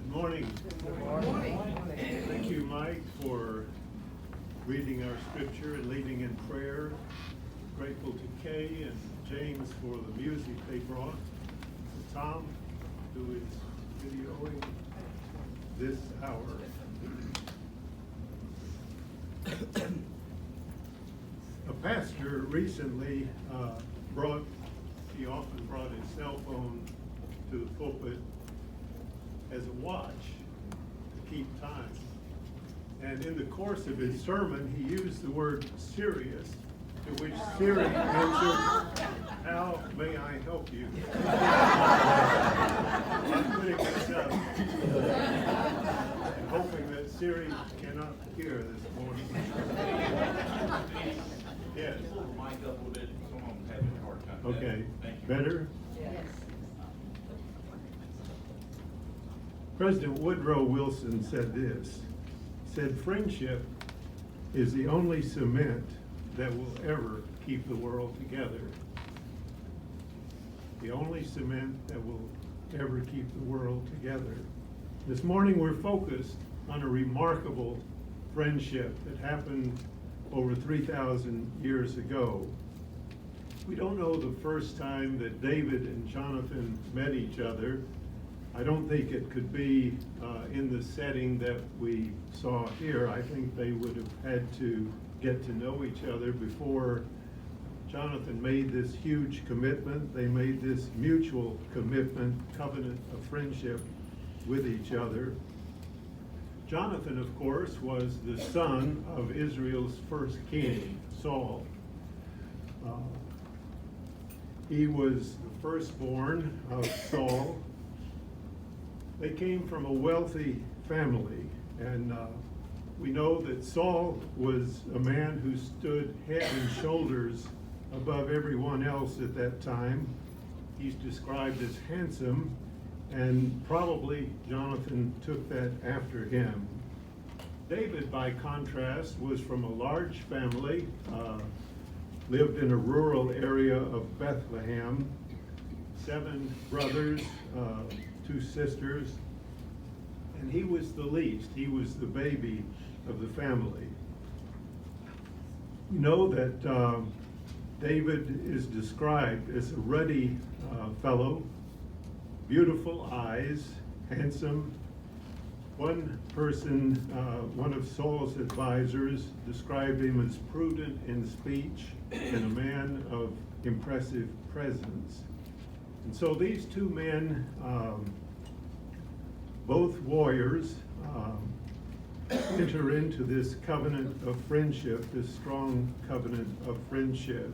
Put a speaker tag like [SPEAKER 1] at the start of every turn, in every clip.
[SPEAKER 1] Morning.
[SPEAKER 2] Good morning.
[SPEAKER 1] Thank you, Mike, for reading our scripture and leading in prayer. Grateful to Kay and James for the music they brought. To Tom, who is videoing this hour. A pastor recently he often brought his cell phone to the pulpit as a watch to keep time. And in the course of his sermon, he used the word serious, to which Siri answered, "How may I help you?" I'm putting this up and hoping that Siri cannot hear this morning. Yes.
[SPEAKER 3] Pull the mic up a little bit, someone's having a hard time.
[SPEAKER 1] Okay.
[SPEAKER 3] Thank you.
[SPEAKER 1] Better?
[SPEAKER 2] Yes.
[SPEAKER 1] President Woodrow Wilson said this, said, "Friendship is the only cement that will ever keep the world together." The only cement that will ever keep the world together. This morning we're focused on a remarkable friendship that happened over 3,000 years ago. We don't know the first time that David and Jonathan met each other. I don't think it could be in the setting that we saw here. I think they would have had to get to know each other before Jonathan made this huge commitment. They made this mutual commitment, covenant of friendship with each other. Jonathan, of course, was the son of Israel's first king, Saul. He was the firstborn of Saul. They came from a wealthy family, and we know that Saul was a man who stood head and shoulders above everyone else at that time. He's described as handsome, and probably Jonathan took that after him. David, by contrast, was from a large family, lived in a rural area of Bethlehem, 7 brothers, 2 sisters, and he was the least. He was the baby of the family. You know that David is described as a ruddy fellow, beautiful eyes, handsome. One person, one of Saul's advisors, described him as prudent in speech and a man of impressive presence. And so these two men, both warriors, enter into this covenant of friendship, this strong covenant of friendship.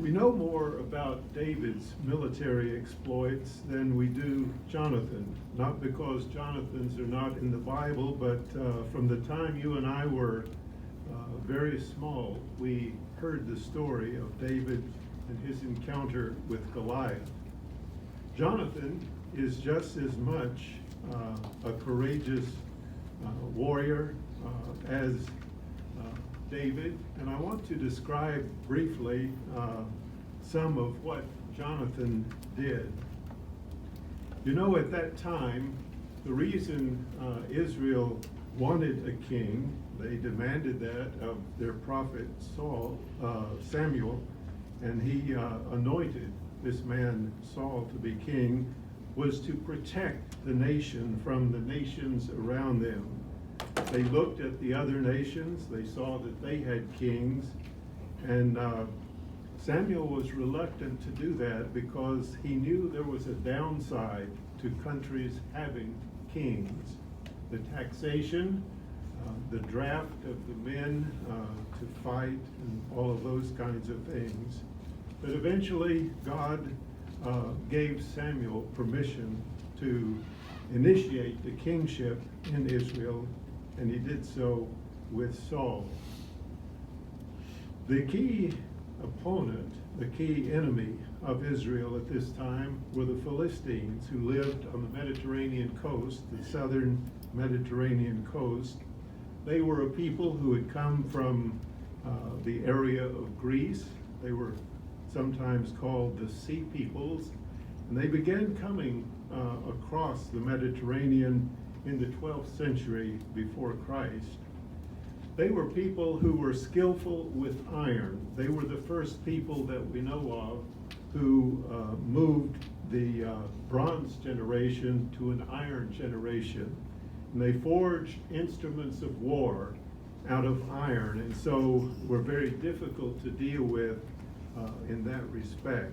[SPEAKER 1] We know more about David's military exploits than we do Jonathan, not because Jonathan's are not in the Bible, but from the time you and I were very small, we heard the story of David and his encounter with Goliath. Jonathan is just as much a courageous warrior as David, and I want to describe briefly some of what Jonathan did. You know, at that time, the reason Israel wanted a king, they demanded that of their prophet Samuel, and he anointed this man Saul to be king, was to protect the nation from the nations around them. They looked at the other nations, they saw that they had kings, and Samuel was reluctant to do that because he knew there was a downside to countries having kings. The taxation, the draft of the men to fight, and all of those kinds of things. But eventually God gave Samuel permission to initiate the kingship in Israel, and he did so with Saul. The key opponent, the key enemy of Israel at this time were the Philistines, who lived on the Mediterranean coast, the southern Mediterranean coast. They were a people who had come from the area of Greece. They were sometimes called the Sea Peoples, And they began coming across the Mediterranean in the 12th century before Christ. They were people who were skillful with iron. They were the first people that we know of who moved the bronze generation to an iron generation. And they forged instruments of war out of iron, and so were very difficult to deal with in that respect.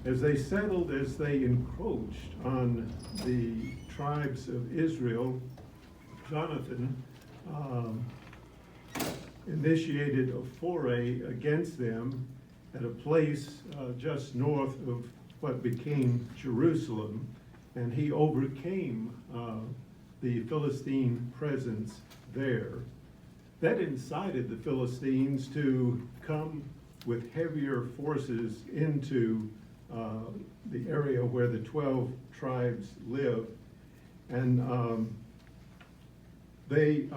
[SPEAKER 1] As they settled, as they encroached on the tribes of Israel, Jonathan initiated a foray against them at a place just north of what became Jerusalem, and he overcame the Philistine presence there. That incited the Philistines to come with heavier forces into the area where the 12 tribes live. And they,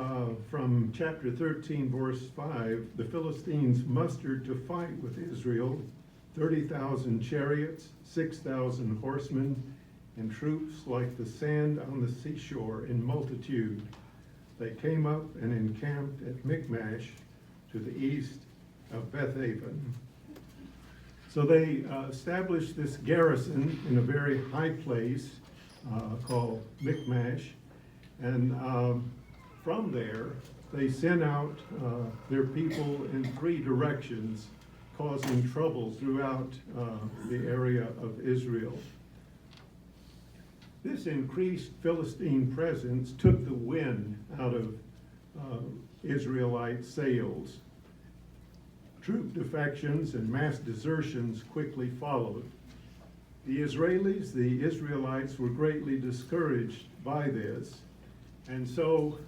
[SPEAKER 1] from chapter 13, verse 5, the Philistines mustered to fight with Israel 30,000 chariots, 6,000 horsemen, and troops like the sand on the seashore in multitude. They came up and encamped at Michmash to the east of Bethaven. So they established this garrison in a very high place called Michmash, and from there they sent out their people in 3 directions, causing trouble throughout the area of Israel. This increased Philistine presence took the wind out of Israelite sails. Troop defections and mass desertions quickly followed. The Israelis, the Israelites, were greatly discouraged by this. And so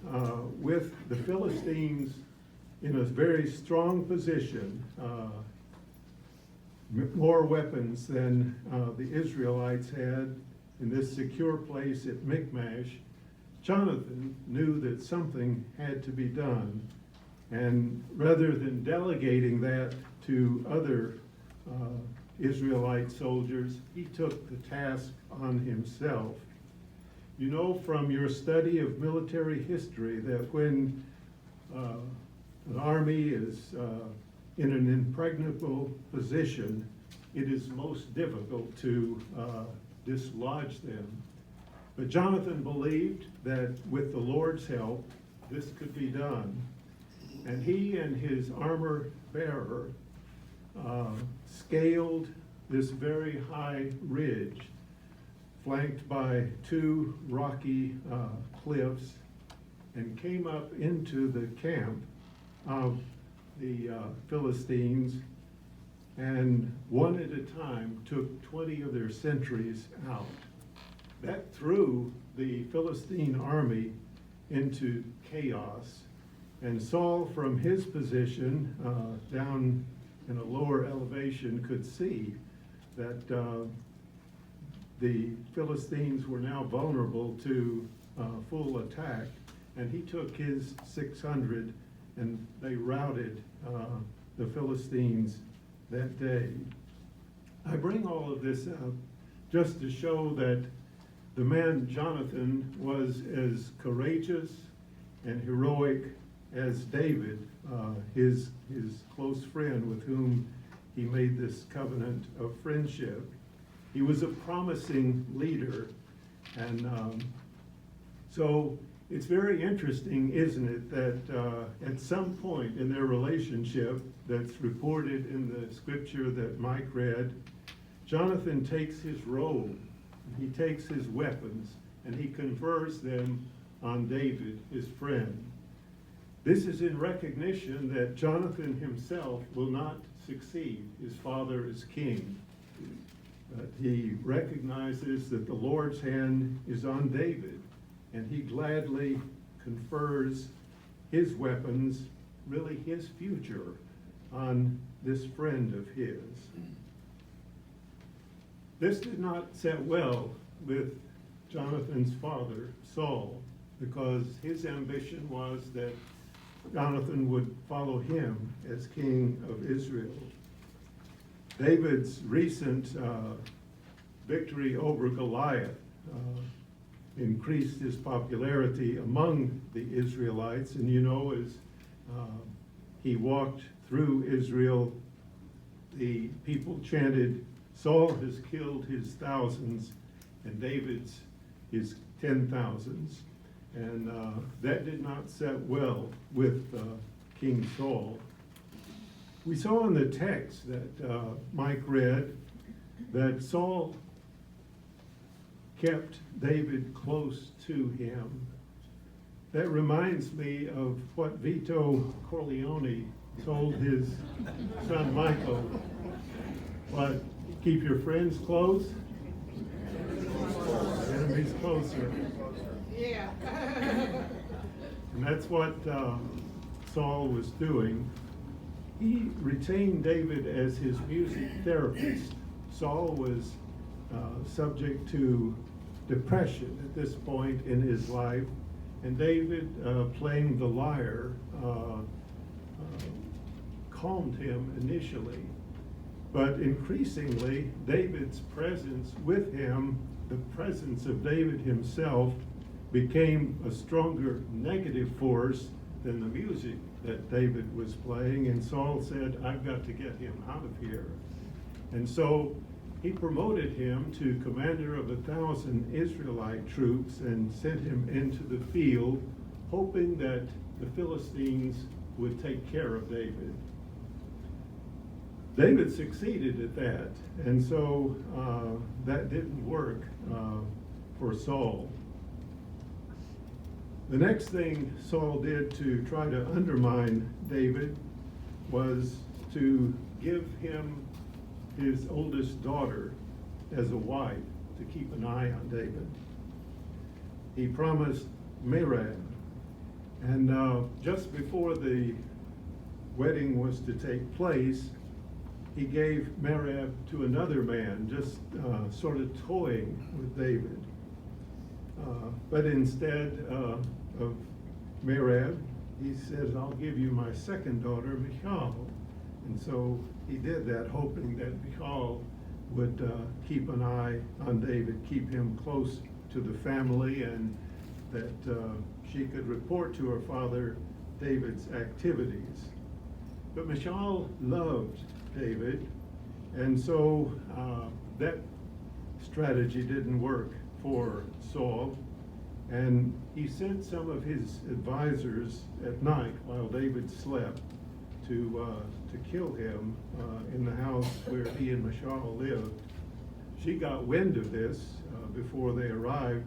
[SPEAKER 1] with the Philistines in a very strong position, more weapons than the Israelites had in this secure place at Michmash, Jonathan knew that something had to be done. And rather than delegating that to other Israelite soldiers, he took the task on himself. You know from your study of military history that when an army is in an impregnable position, it is most difficult to dislodge them. But Jonathan believed that with the Lord's help, this could be done. And he and his armor bearer scaled this very high ridge, flanked by 2 rocky cliffs, and came up into the camp of the Philistines, and one at a time took 20 of their sentries out. That threw the Philistine army into chaos, and Saul, from his position down in a lower elevation, could see that the Philistines were now vulnerable to full attack, and he took his 600 and they routed the Philistines that day. I bring all of this up just to show that the man Jonathan was as courageous and heroic as David, his close friend with whom he made this covenant of friendship. He was a promising leader, and so it's very interesting, isn't it, that at some point in their relationship that's reported in the scripture that Mike read, Jonathan takes his robe, he takes his weapons, and he confers them on David, his friend. This is in recognition that Jonathan himself will not succeed his father as king. But he recognizes that the Lord's hand is on David, and he gladly confers his weapons, really his future, on this friend of his. This did not set well with Jonathan's father, Saul, because his ambition was that Jonathan would follow him as king of Israel. David's recent victory over Goliath increased his popularity among the Israelites. And you know, as he walked through Israel, the people chanted, "Saul has killed his thousands, and David's his 10,000s." And that did not set well with King Saul. We saw in the text that Mike read that Saul kept David close to him. That reminds me of what Vito Corleone told his son Michael. What, keep your friends close? Enemies closer.
[SPEAKER 2] Yeah.
[SPEAKER 1] And that's what Saul was doing. He retained David as his music therapist. Saul was subject to depression at this point in his life, and David, playing the lyre, calmed him initially. But increasingly, David's presence with him, the presence of David himself, became a stronger negative force than the music that David was playing. And Saul said, "I've got to get him out of here." And so he promoted him to commander of 1,000 Israelite troops and sent him into the field, hoping that the Philistines would take care of David. David succeeded at that, and so that didn't work for Saul. The next thing Saul did to try to undermine David was to give him his oldest daughter as a wife to keep an eye on David. He promised Merab, and just before the wedding was to take place, he gave Merab to another man, just sort of toying with David. But instead of Merab, he says, "I'll give you my second daughter, Michal." And so he did that, hoping that Michal would keep an eye on David, keep him close to the family, and that she could report to her father David's activities. But Michal loved David, and so that strategy didn't work for Saul, and he sent some of his advisors at night while David slept to kill him in the house where he and Michal lived. She got wind of this before they arrived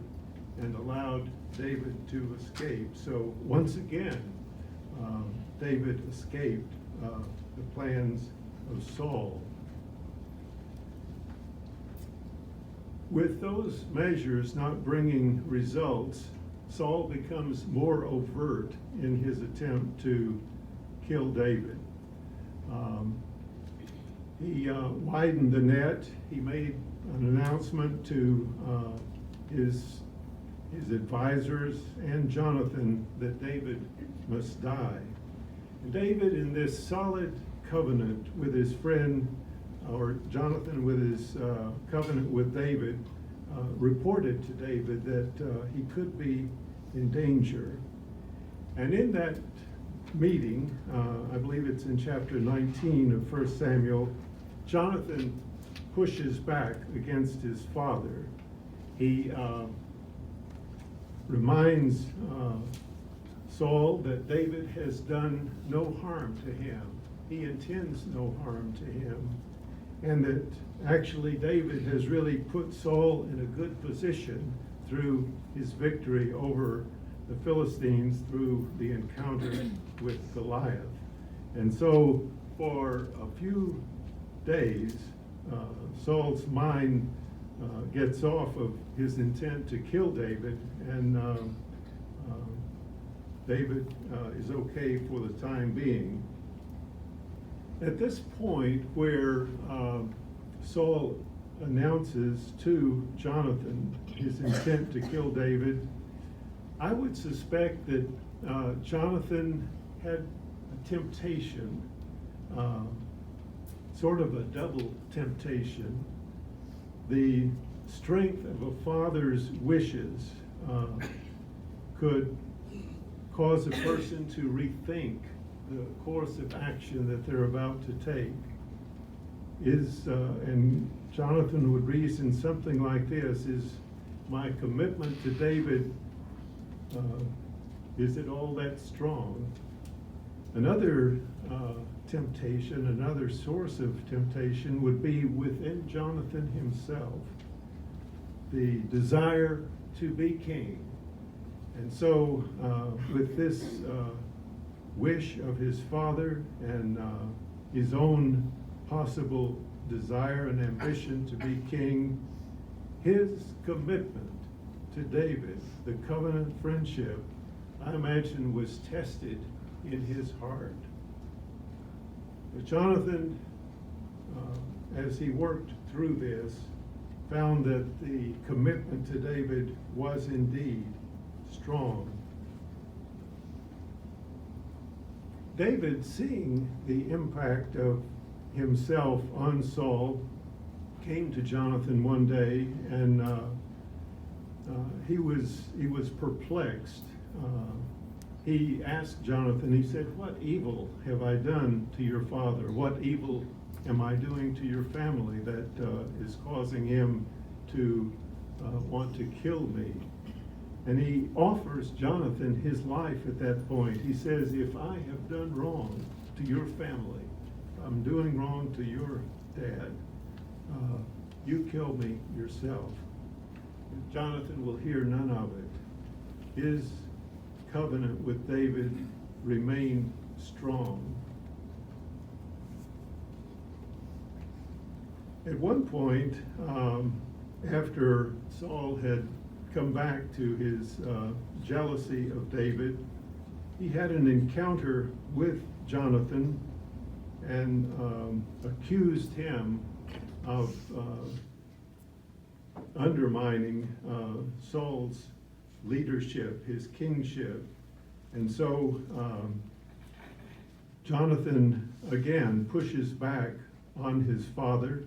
[SPEAKER 1] and allowed David to escape. So once again, David escaped the plans of Saul. With those measures not bringing results, Saul becomes more overt in his attempt to kill David. He widened the net. He made an announcement to his advisors and Jonathan that David must die. And David, in this solid covenant with his friend, or Jonathan with his covenant with David, reported to David that he could be in danger. And in that meeting, I believe it's in chapter 19 of 1 Samuel, Jonathan pushes back against his father. He reminds Saul that David has done no harm to him. He intends no harm to him. And that actually David has really put Saul in a good position through his victory over the Philistines through the encounter with Goliath. And so for a few days, Saul's mind gets off of his intent to kill David, and David is okay for the time being. At this point where Saul announces to Jonathan his intent to kill David, I would suspect that Jonathan had a temptation, sort of a double temptation. the strength of a father's wishes could cause a person to rethink the course of action that they're about to take. And Jonathan would reason something like this: is my commitment to David, is it all that strong? Another temptation, another source of temptation would be within Jonathan himself, the desire to be king. And so with this wish of his father and his own possible desire and ambition to be king, his commitment to David, the covenant friendship, I imagine was tested in his heart. But Jonathan, as he worked through this, found that the commitment to David was indeed strong. David, seeing the impact of himself on Saul, came to Jonathan one day, and he was perplexed. He asked Jonathan, he said, "What evil have I done to your father? What evil am I doing to your family that is causing him to want to kill me?" And he offers Jonathan his life at that point. He says, "If I have done wrong to your family, if I'm doing wrong to your dad, you kill me yourself." And Jonathan will hear none of it. His covenant with David remained strong. At one point, after Saul had come back to his jealousy of David, he had an encounter with Jonathan and accused him of undermining Saul's leadership, his kingship. And so Jonathan again pushes back on his father.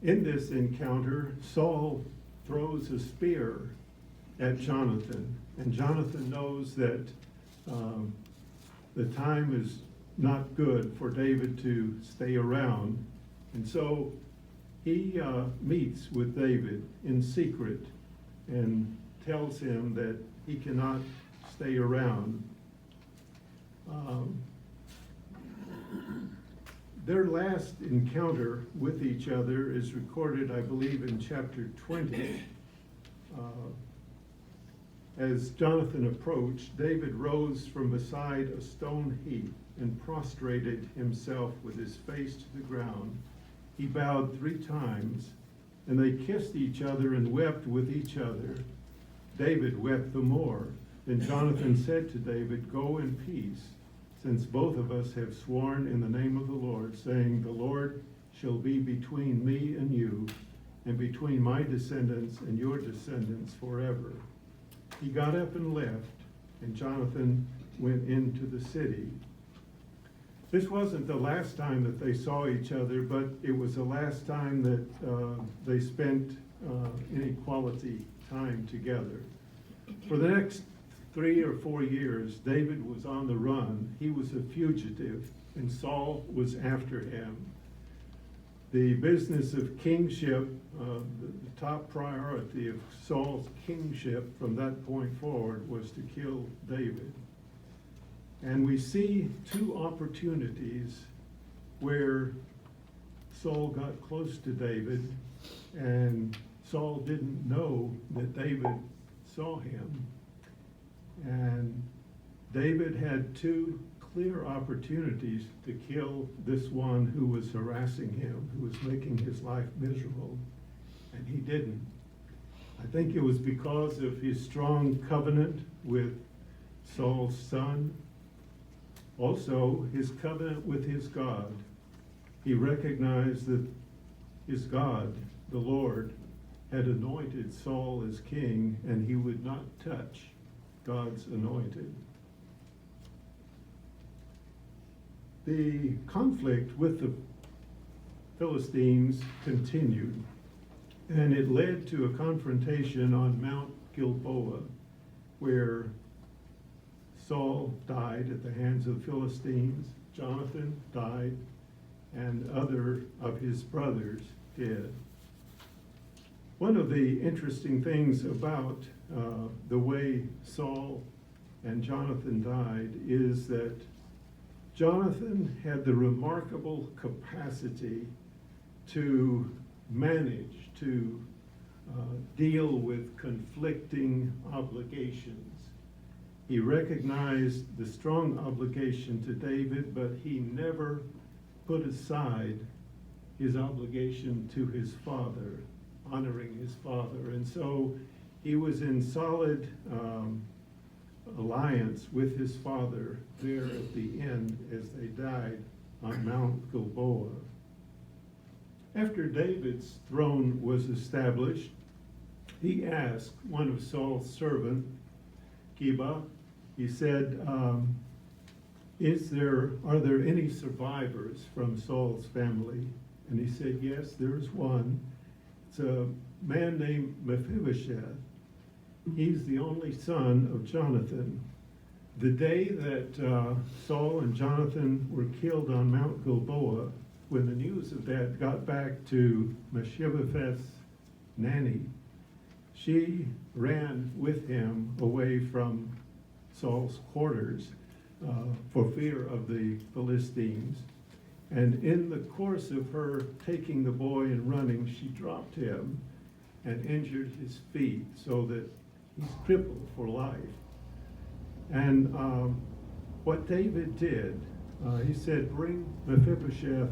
[SPEAKER 1] In this encounter, Saul throws a spear at Jonathan, and Jonathan knows that the time is not good for David to stay around, and so he meets with David in secret and tells him that he cannot stay around. Their last encounter with each other is recorded, I believe, in chapter 20. As Jonathan approached, David rose from beside a stone heap and prostrated himself with his face to the ground. He bowed 3 times, and they kissed each other and wept with each other. David wept the more. Then Jonathan said to David, "Go in peace, since both of us have sworn in the name of the Lord, saying, 'The Lord shall be between me and you, and between my descendants and your descendants forever.'" He got up and left, and Jonathan went into the city. This wasn't the last time that they saw each other, but it was the last time that they spent any quality time together. For the next 3 or 4 years, David was on the run. He was a fugitive, and Saul was after him. The business of kingship, the top priority of Saul's kingship from that point forward was to kill David. And we see 2 opportunities where Saul got close to David, and Saul didn't know that David saw him. And David had 2 clear opportunities to kill this one who was harassing him, who was making his life miserable, and he didn't. I think it was because of his strong covenant with Saul's son. Also, his covenant with his God. He recognized that his God, the Lord, had anointed Saul as king, and he would not touch God's anointed. The conflict with the Philistines continued. And it led to a confrontation on Mount Gilboa, where Saul died at the hands of the Philistines, Jonathan died, and other of his brothers did. One of the interesting things about the way Saul and Jonathan died is that Jonathan had the remarkable capacity to manage to deal with conflicting obligations. He recognized the strong obligation to David, but he never put aside his obligation to his father, honoring his father. And so he was in solid alliance with his father there at the end as they died on Mount Gilboa. After David's throne was established, he asked one of Saul's servants, Kiba, he said, are there any survivors from Saul's family? And he said, yes, there's one. It's a man named Mephibosheth. He's the only son of Jonathan. The day that Saul and Jonathan were killed on Mount Gilboa, when the news of that got back to Mephibosheth's nanny, she ran with him away from Saul's quarters for fear of the Philistines. And in the course of her taking the boy and running, she dropped him and injured his feet so that he's crippled for life. And what David did, he said, bring Mephibosheth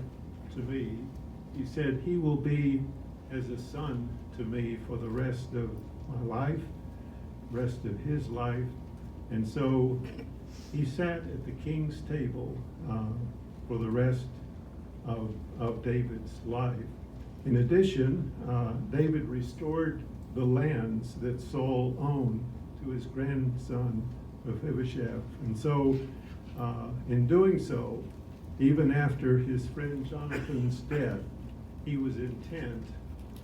[SPEAKER 1] to me. He said, he will be as a son to me for the rest of my life, rest of his life. And so he sat at the king's table for the rest of David's life. In addition, David restored the lands that Saul owned to his grandson Mephibosheth. And so in doing so, even after his friend Jonathan's death, he was intent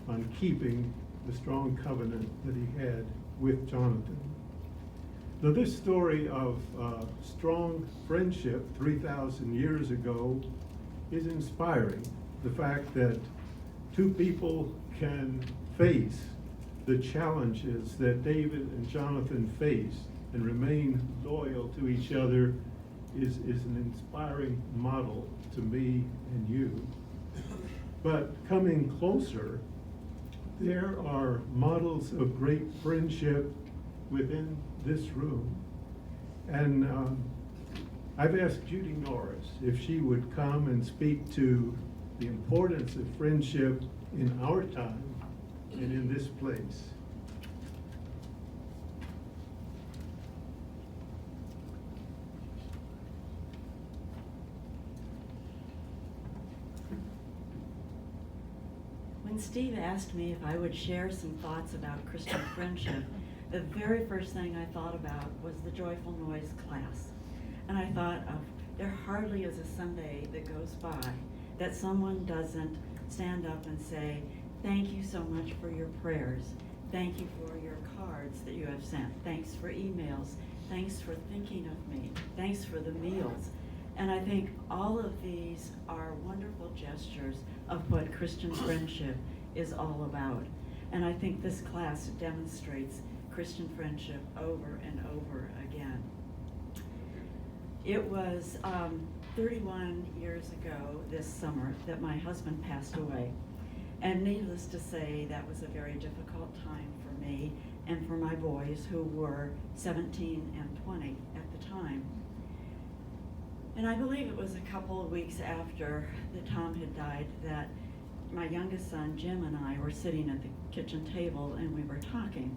[SPEAKER 1] on keeping the strong covenant that he had with Jonathan. Now, this story of strong friendship 3,000 years ago is inspiring. The fact that two people can face the challenges that David and Jonathan faced and remain loyal to each other is an inspiring model to me and you. But coming closer, there are models of great friendship within this room. And I've asked Judy Norris if she would come and speak to the importance of friendship in our time and in this place.
[SPEAKER 2] When Steve asked me if I would share some thoughts about Christian friendship, the very first thing I thought about was the Joyful Noise class. And I thought of, there hardly is a Sunday that goes by that someone doesn't stand up and say, thank you so much for your prayers. Thank you for your cards that you have sent. Thanks for emails. Thanks for thinking of me. Thanks for the meals. And I think all of these are wonderful gestures of what Christian friendship is all about. And I think this class demonstrates Christian friendship over and over again. It was 31 years ago this summer that my husband passed away. And needless to say, that was a very difficult time for me and for my boys, who were 17 and 20 at the time. And I believe it was a couple of weeks after that Tom had died that my youngest son, Jim, and I were sitting at the kitchen table and we were talking.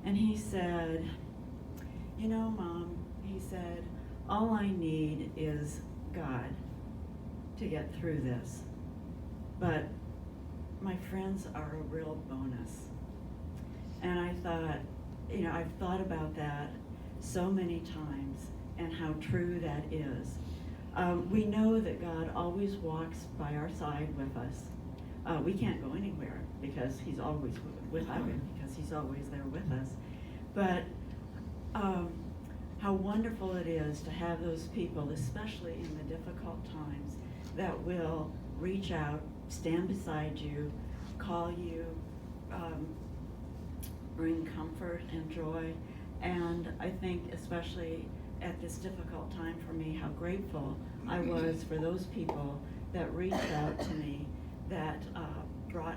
[SPEAKER 2] And he said, you know, Mom, he said, all I need is God to get through this. But my friends are a real bonus. And I thought, you know, I've thought about that so many times and how true that is. We know that God always walks by our side with us. We can't go anywhere because he's always without him, because he's always there with us. But how wonderful it is to have those people, especially in the difficult times, that will reach out, stand beside you, call you, bring comfort and joy. And I think especially at this difficult time for me, how grateful I was for those people that reached out to me, that brought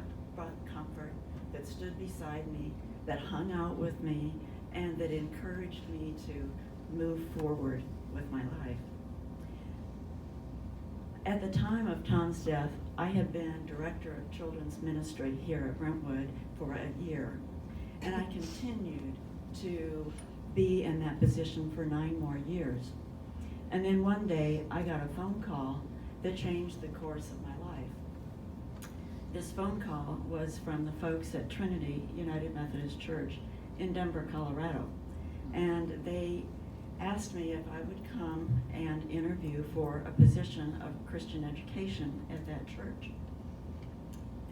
[SPEAKER 2] comfort, that stood beside me, that hung out with me, and that encouraged me to move forward with my life. At the time of Tom's death, I had been director of children's ministry here at Brentwood for a year, and I continued to be in that position for 9 more years. And then one day I got a phone call that changed the course of my life. This phone call was from the folks at Trinity United Methodist Church in Denver, Colorado. And they asked me if I would come and interview for a position of Christian education at that church.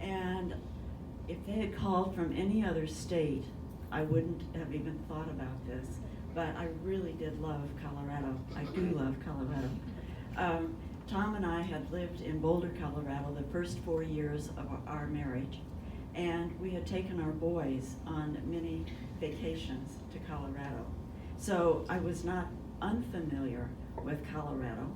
[SPEAKER 2] And if they had called from any other state, I wouldn't have even thought about this, but I really did love Colorado. I do love Colorado. Tom and I had lived in Boulder, Colorado the first 4 years of our marriage, and we had taken our boys on many vacations to Colorado. So I was not unfamiliar with Colorado,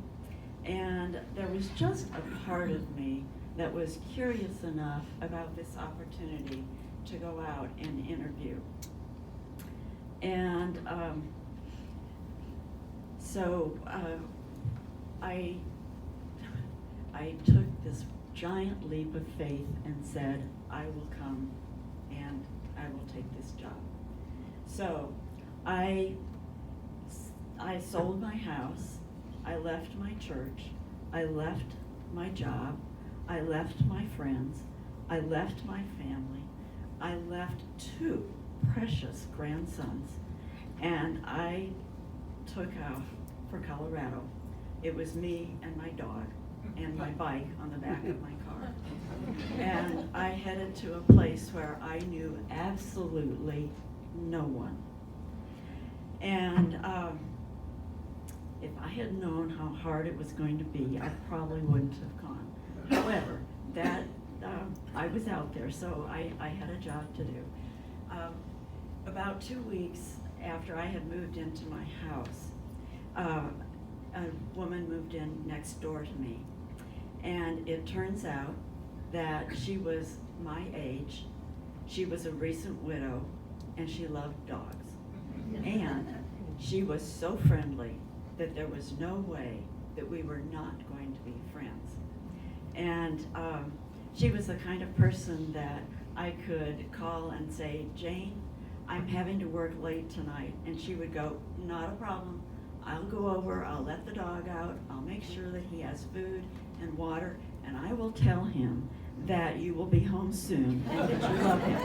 [SPEAKER 2] and there was just a part of me that was curious enough about this opportunity to go out and interview. And so I took this giant leap of faith and said, I will come and I will take this job. So I sold my house, I left my church, I left my job, I left my friends, I left my family, I left 2 precious grandsons, and I took off for Colorado. It was me and my dog and my bike on the back of my car. And I headed to a place where I knew absolutely no one. And if I had known how hard it was going to be, I probably wouldn't have gone. However, I was out there, so I had a job to do. About 2 weeks after I had moved into my house, a woman moved in next door to me. And it turns out that she was my age, she was a recent widow, and she loved dogs. And she was so friendly that there was no way that we were not going to be friends. And she was the kind of person that I could call and say, Jane, I'm having to work late tonight. And she would go, not a problem. I'll go over, I'll let the dog out, I'll make sure that he has food and water, and I will tell him that you will be home soon and that you love him.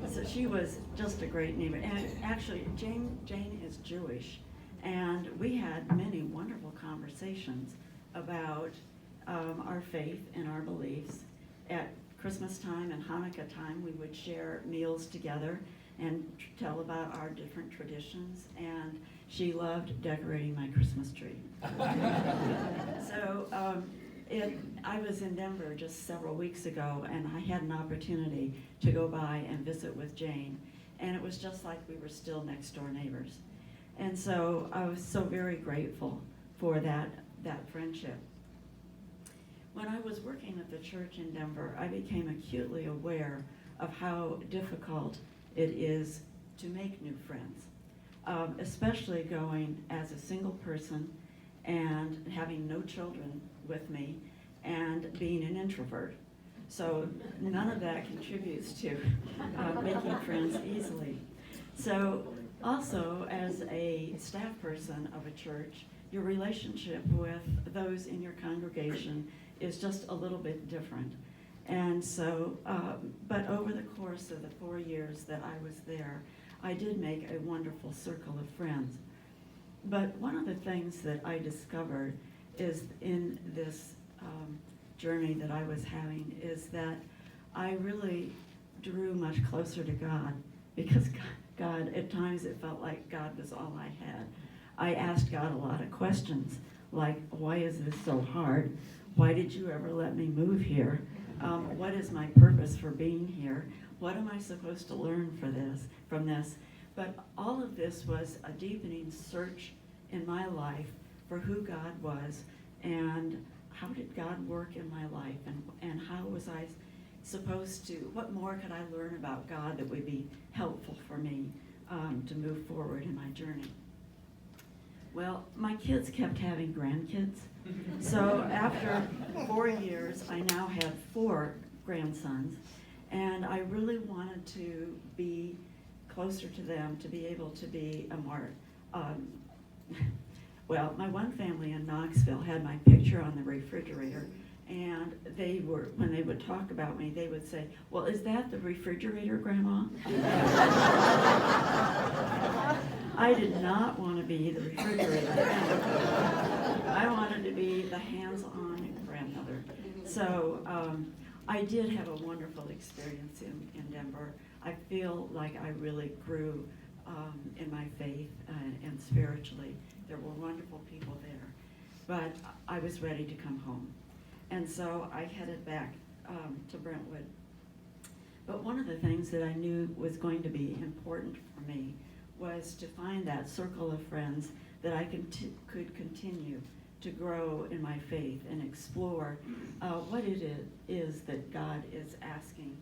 [SPEAKER 2] So she was just a great neighbor. And actually, Jane is Jewish, and we had many wonderful conversations about our faith and our beliefs. At Christmas time and Hanukkah time, we would share meals together and tell about our different traditions, and she loved decorating my Christmas tree. So I was in Denver just several weeks ago, and I had an opportunity to go by and visit with Jane, and it was just like we were still next door neighbors. And so I was so very grateful for that friendship. When I was working at the church in Denver, I became acutely aware of how difficult it is to make new friends, especially going as a single person and having no children with me and being an introvert. So none of that contributes to making friends easily. So also, as a staff person of a church, your relationship with those in your congregation is just a little bit different. And so, but over the course of the 4 years that I was there, I did make a wonderful circle of friends. But one of the things that I discovered is in this journey that I was having is that I really drew much closer to God, because God, at times it felt like God was all I had. I asked God a lot of questions, like, why is this so hard? Why did you ever let me move here? What is my purpose for being here? What am I supposed to learn from this? But all of this was a deepening search in my life for who God was, and how did God work in my life, and how was I supposed to, what more could I learn about God that would be helpful for me to move forward in my journey? Well, my kids kept having grandkids. So after 4 years, I now have 4 grandsons, and I really wanted to be closer to them, to be able to be a more, well, my one family in Knoxville had my picture on the refrigerator, and they were, when they would talk about me, they would say, well, is that the refrigerator, Grandma? I did not want to be the refrigerator grandmother. I wanted to be the hands-on grandmother. So I did have a wonderful experience in Denver. I feel like I really grew in my faith and spiritually. There were wonderful people there. But I was ready to come home. And so I headed back to Brentwood. But one of the things that I knew was going to be important for me was to find that circle of friends that I could continue to grow in my faith and explore what it is that God is asking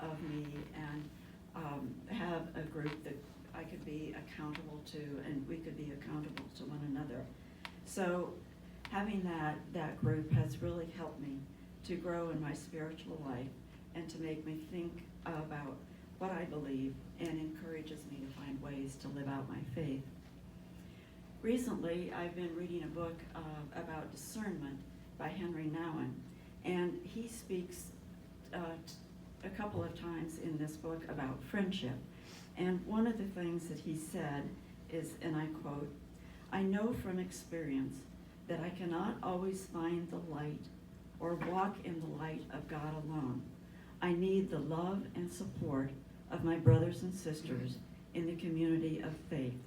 [SPEAKER 2] of me, and have a group that I could be accountable to, and we could be accountable to one another. So having that group has really helped me to grow in my spiritual life and to make me think about what I believe, and encourages me to find ways to live out my faith. Recently, I've been reading a book about discernment by Henry Nouwen, and he speaks a couple of times in this book about friendship. And one of the things that he said is, and I quote, "I know from experience that I cannot always find the light or walk in the light of God alone. I need the love and support of my brothers and sisters in the community of faith."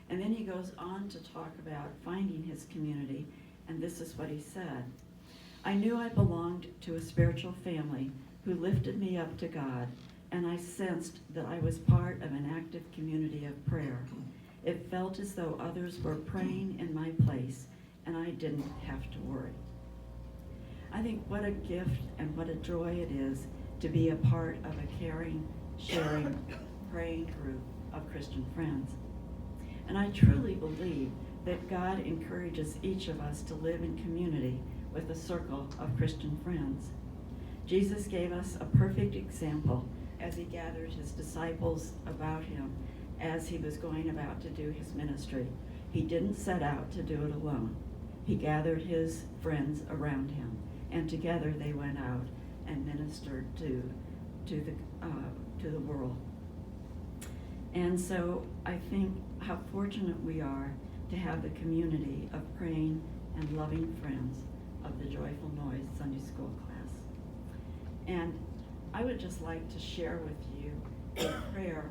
[SPEAKER 2] And then he goes on to talk about finding his community, and this is what he said: "I knew I belonged to a spiritual family who lifted me up to God, and I sensed that I was part of an active community of prayer. It felt as though others were praying in my place, and I didn't have to worry." I think what a gift and what a joy it is to be a part of a caring, sharing, praying group of Christian friends. And I truly believe that God encourages each of us to live in community with a circle of Christian friends. Jesus gave us a perfect example as he gathered his disciples about him as he was going about to do his ministry. He didn't set out to do it alone. He gathered his friends around him, and together they went out and ministered to the world. And so I think how fortunate we are to have the community of praying and loving friends of the Joyful Noise Sunday School class. And I would just like to share with you a prayer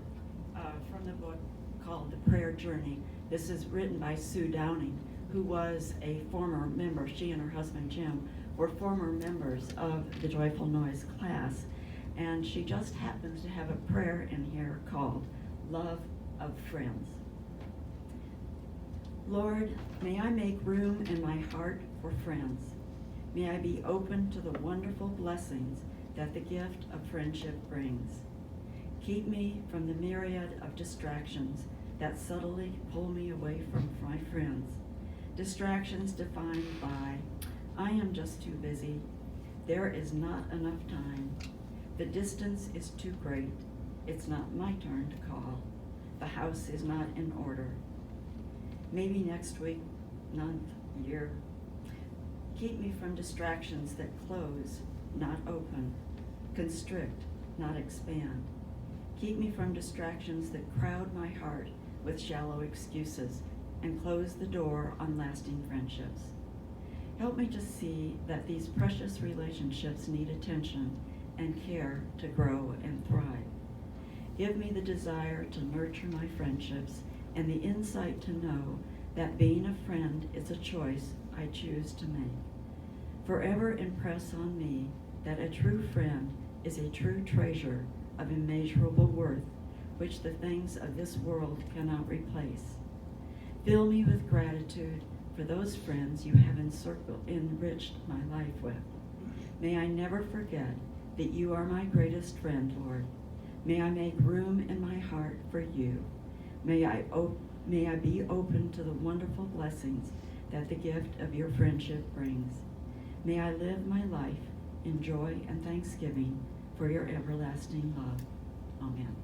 [SPEAKER 2] from the book called The Prayer Journey. This is written by Sue Downing, who was a former member. She and her husband Jim were former members of the Joyful Noise class, and she just happens to have a prayer in here called Love of Friends. Lord, may I make room in my heart for friends. May I be open to the wonderful blessings that the gift of friendship brings. Keep me from the myriad of distractions that subtly pull me away from my friends. Distractions defined by, I am just too busy, there is not enough time, the distance is too great, it's not my turn to call, the house is not in order. Maybe next week, month, year. Keep me from distractions that close, not open, constrict, not expand. Keep me from distractions that crowd my heart with shallow excuses and close the door on lasting friendships. Help me to see that these precious relationships need attention and care to grow and thrive. Give me the desire to nurture my friendships and the insight to know that being a friend is a choice I choose to make. Forever impress on me that a true friend is a true treasure of immeasurable worth, which the things of this world cannot replace. Fill me with gratitude for those friends you have enriched my life with. May I never forget that you are my greatest friend, Lord. May I make room in my heart for you. May I be open to the wonderful blessings that the gift of your friendship brings. May I live my life in joy and thanksgiving for your everlasting love. Amen.